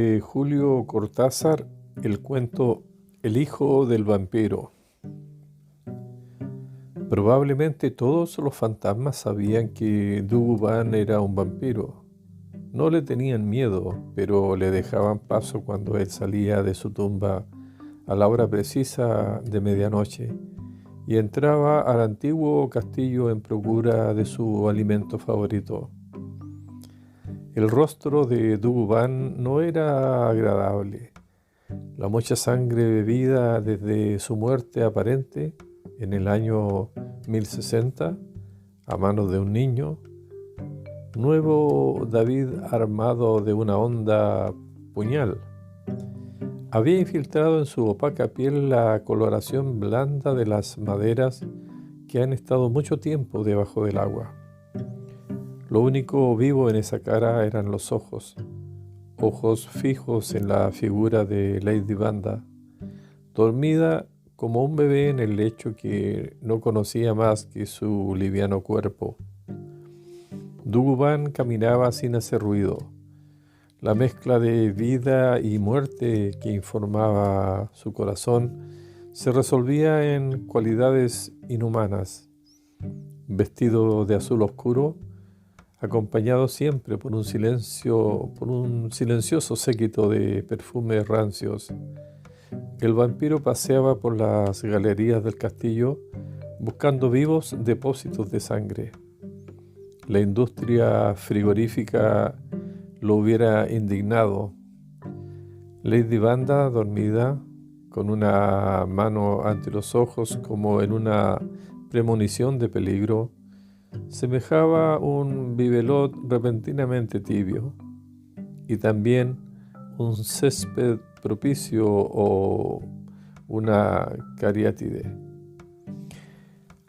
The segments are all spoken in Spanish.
de Julio Cortázar, el cuento El hijo del vampiro. Probablemente todos los fantasmas sabían que Duguban era un vampiro. No le tenían miedo, pero le dejaban paso cuando él salía de su tumba a la hora precisa de medianoche y entraba al antiguo castillo en procura de su alimento favorito. El rostro de Duguban no era agradable. La mucha sangre bebida desde su muerte aparente en el año 1060 a manos de un niño, nuevo David armado de una honda puñal, había infiltrado en su opaca piel la coloración blanda de las maderas que han estado mucho tiempo debajo del agua. Lo único vivo en esa cara eran los ojos fijos en la figura de Lady Vanda, dormida como un bebé en el lecho que no conocía más que su liviano cuerpo. Duguban caminaba sin hacer ruido. La mezcla de vida y muerte que informaba su corazón se resolvía en cualidades inhumanas. Vestido de azul oscuro, acompañado siempre por un silencioso séquito de perfumes rancios, el vampiro paseaba por las galerías del castillo buscando vivos depósitos de sangre. La industria frigorífica lo hubiera indignado. Lady Vanda, dormida, con una mano ante los ojos como en una premonición de peligro, semejaba un bibelot repentinamente tibio y también un césped propicio o una cariátide.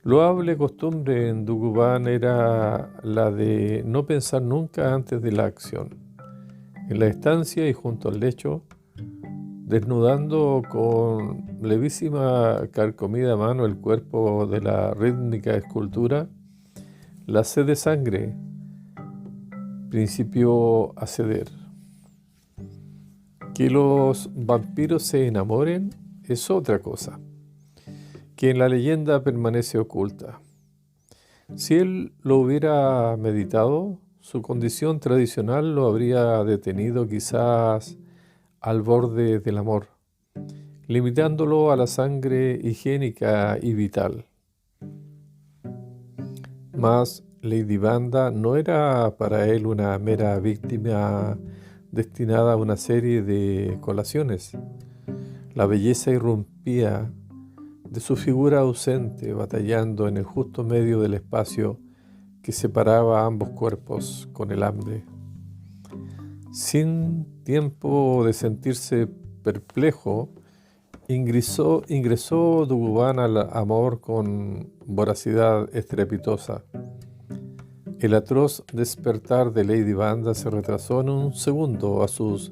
Loable costumbre en Duguban era la de no pensar nunca antes de la acción. En la estancia y junto al lecho, desnudando con levísima carcomida mano el cuerpo de la rítmica escultura, la sed de sangre principió a ceder. Que los vampiros se enamoren es otra cosa, que en la leyenda permanece oculta. Si él lo hubiera meditado, su condición tradicional lo habría detenido quizás al borde del amor, limitándolo a la sangre higiénica y vital. Mas Lady Vanda no era para él una mera víctima destinada a una serie de colaciones. La belleza irrumpía de su figura ausente, batallando en el justo medio del espacio que separaba a ambos cuerpos con el hambre. Sin tiempo de sentirse perplejo, ingresó Duguban al amor con voracidad estrepitosa. El atroz despertar de Lady Vanda se retrasó en un segundo a sus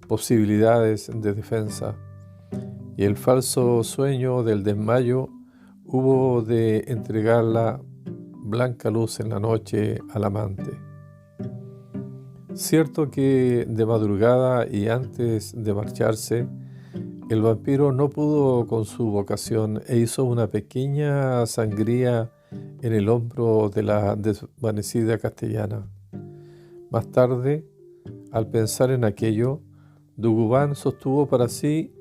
posibilidades de defensa, y el falso sueño del desmayo hubo de entregar la blanca luz en la noche al amante. Cierto que de madrugada y antes de marcharse, el vampiro no pudo con su vocación e hizo una pequeña sangría en el hombro de la desvanecida castellana. Más tarde, al pensar en aquello, Duguban sostuvo para sí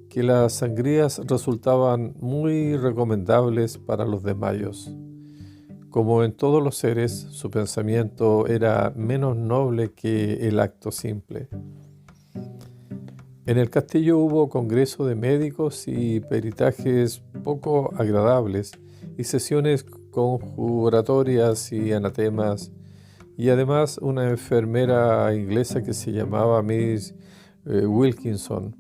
que las sangrías resultaban muy recomendables para los desmayos. Como en todos los seres, su pensamiento era menos noble que el acto simple. En el castillo hubo congreso de médicos y peritajes poco agradables y sesiones conjuratorias y anatemas, y además una enfermera inglesa que se llamaba Miss Wilkinson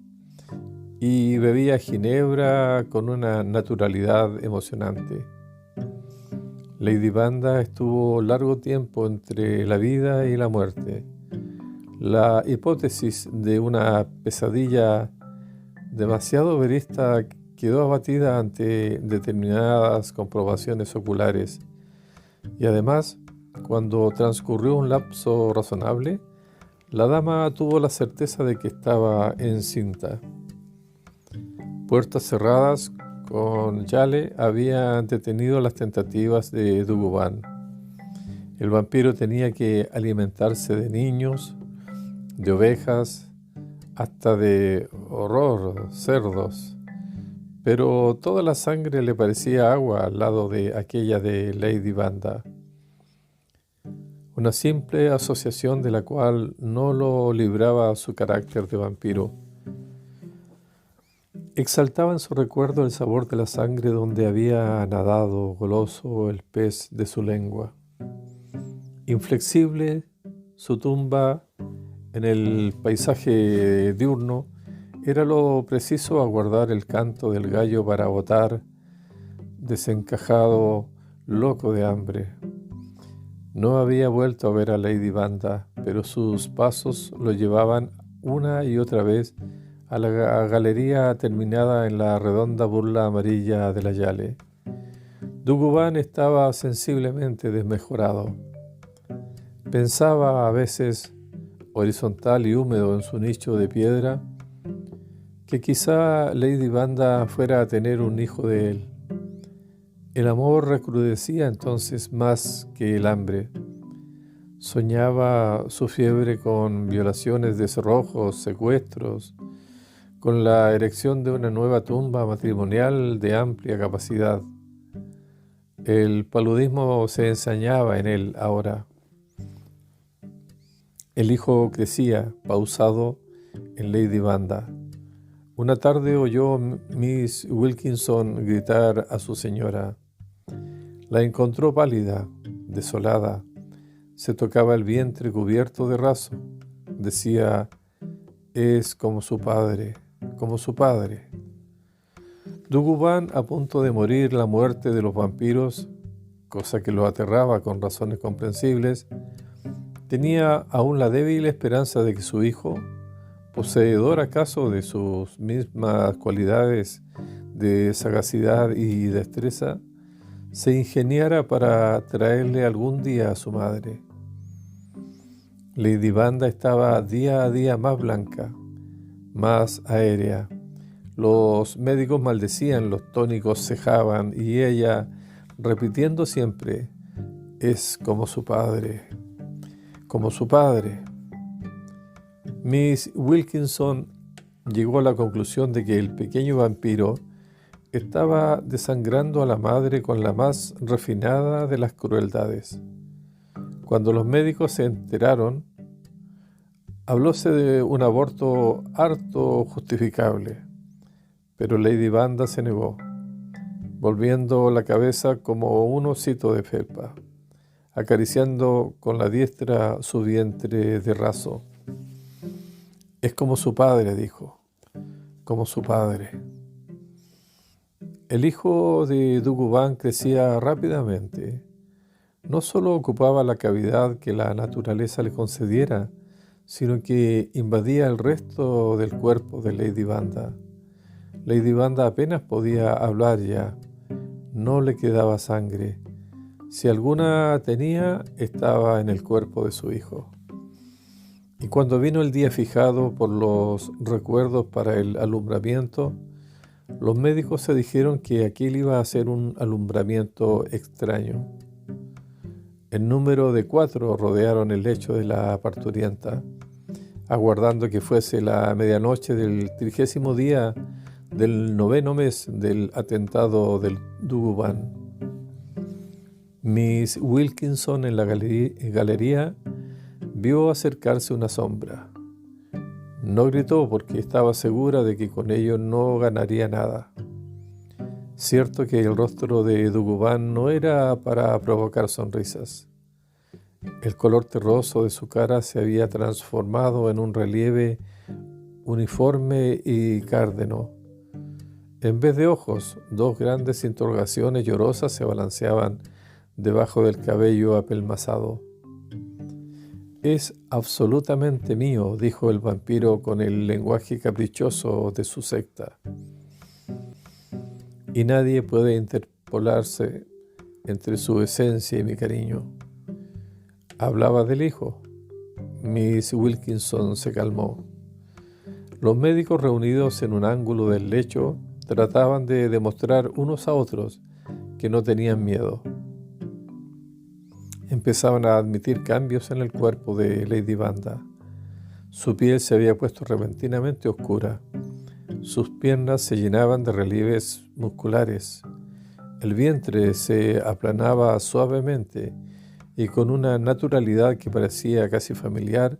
y bebía ginebra con una naturalidad emocionante. Lady Vanda estuvo largo tiempo entre la vida y la muerte. La hipótesis de una pesadilla demasiado verista quedó abatida ante determinadas comprobaciones oculares, y además, cuando transcurrió un lapso razonable, La dama tuvo la certeza de que estaba encinta. Puertas cerradas con llave habían detenido las tentativas de Dugubán. El vampiro tenía que alimentarse de niños, de ovejas, hasta de horror, cerdos. Pero toda la sangre le parecía agua al lado de aquella de Lady Vanda. Una simple asociación de la cual no lo libraba su carácter de vampiro. Exaltaba en su recuerdo el sabor de la sangre donde había nadado goloso el pez de su lengua. Inflexible, su tumba en el paisaje diurno era lo preciso aguardar el canto del gallo para botar, desencajado, loco de hambre. No había vuelto a ver a Lady Vanda, pero sus pasos lo llevaban una y otra vez a la galería terminada en la redonda burla amarilla de la Yale. Dugubán estaba sensiblemente desmejorado. Pensaba a veces, horizontal y húmedo en su nicho de piedra, que quizá Lady Vanda fuera a tener un hijo de él. El amor recrudecía entonces más que el hambre. Soñaba su fiebre con violaciones de cerrojos, secuestros, con la erección de una nueva tumba matrimonial de amplia capacidad. El paludismo se ensañaba en él ahora. El hijo crecía, pausado, en Lady Vanda. Una tarde oyó Miss Wilkinson gritar a su señora. La encontró pálida, desolada. Se tocaba el vientre cubierto de raso. Decía, es como su padre, como su padre. Dugubán, a punto de morir la muerte de los vampiros, cosa que lo aterraba con razones comprensibles, tenía aún la débil esperanza de que su hijo, poseedor acaso de sus mismas cualidades de sagacidad y destreza, se ingeniara para traerle algún día a su madre. Lady Vanda estaba día a día más blanca, más aérea. Los médicos maldecían, los tónicos cejaban y ella, repitiendo siempre, es como su padre, como su padre. Miss Wilkinson llegó a la conclusión de que el pequeño vampiro estaba desangrando a la madre con la más refinada de las crueldades. Cuando los médicos se enteraron, hablóse de un aborto harto justificable, pero Lady Vanda se negó, volviendo la cabeza como un osito de felpa, acariciando con la diestra su vientre de raso. Es como su padre, dijo, como su padre. El hijo de Dugubán crecía rápidamente. No solo ocupaba la cavidad que la naturaleza le concediera, sino que invadía el resto del cuerpo de Lady Vanda. Lady Vanda apenas podía hablar ya. No le quedaba sangre. Si alguna tenía, estaba en el cuerpo de su hijo. Y cuando vino el día fijado por los recuerdos para el alumbramiento, los médicos se dijeron que aquel iba a ser un alumbramiento extraño. El número de 4 rodearon el lecho de la parturienta, aguardando que fuese la medianoche del 30º día del 9º mes del atentado del Dugubán. Miss Wilkinson en la galería vio acercarse una sombra. No gritó porque estaba segura de que con ello no ganaría nada. Cierto que el rostro de Dugubán no era para provocar sonrisas. El color terroso de su cara se había transformado en un relieve uniforme y cárdeno. En vez de ojos, 2 grandes interrogaciones llorosas se balanceaban debajo del cabello apelmazado. Es absolutamente mío, dijo el vampiro con el lenguaje caprichoso de su secta. Y nadie puede interpolarse entre su esencia y mi cariño. Hablaba del hijo. Miss Wilkinson se calmó. Los médicos reunidos en un ángulo del lecho trataban de demostrar unos a otros que no tenían miedo. Empezaban a admitir cambios en el cuerpo de Lady Wanda. Su piel se había puesto repentinamente oscura. Sus piernas se llenaban de relieves musculares. El vientre se aplanaba suavemente y con una naturalidad que parecía casi familiar,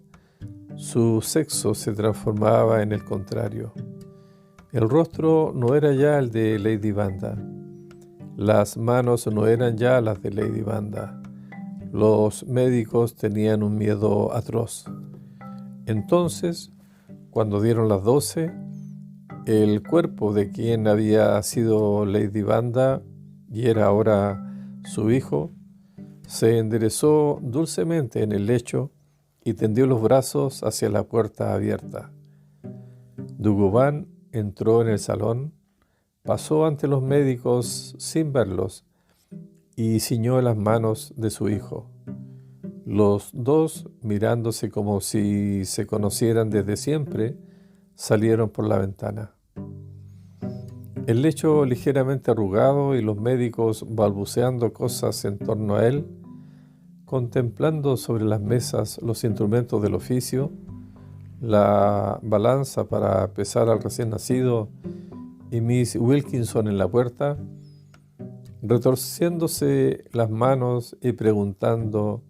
su sexo se transformaba en el contrario. El rostro no era ya el de Lady Wanda. Las manos no eran ya las de Lady Wanda. Los médicos tenían un miedo atroz. Entonces, cuando dieron las 12, el cuerpo de quien había sido Lady Wanda y era ahora su hijo, se enderezó dulcemente en el lecho y tendió los brazos hacia la puerta abierta. Dugobán entró en el salón, pasó ante los médicos sin verlos y ciñó las manos de su hijo. Los dos, mirándose como si se conocieran desde siempre, salieron por la ventana. El lecho ligeramente arrugado y los médicos balbuceando cosas en torno a él, contemplando sobre las mesas los instrumentos del oficio, la balanza para pesar al recién nacido y Miss Wilkinson en la puerta, retorciéndose las manos y preguntando.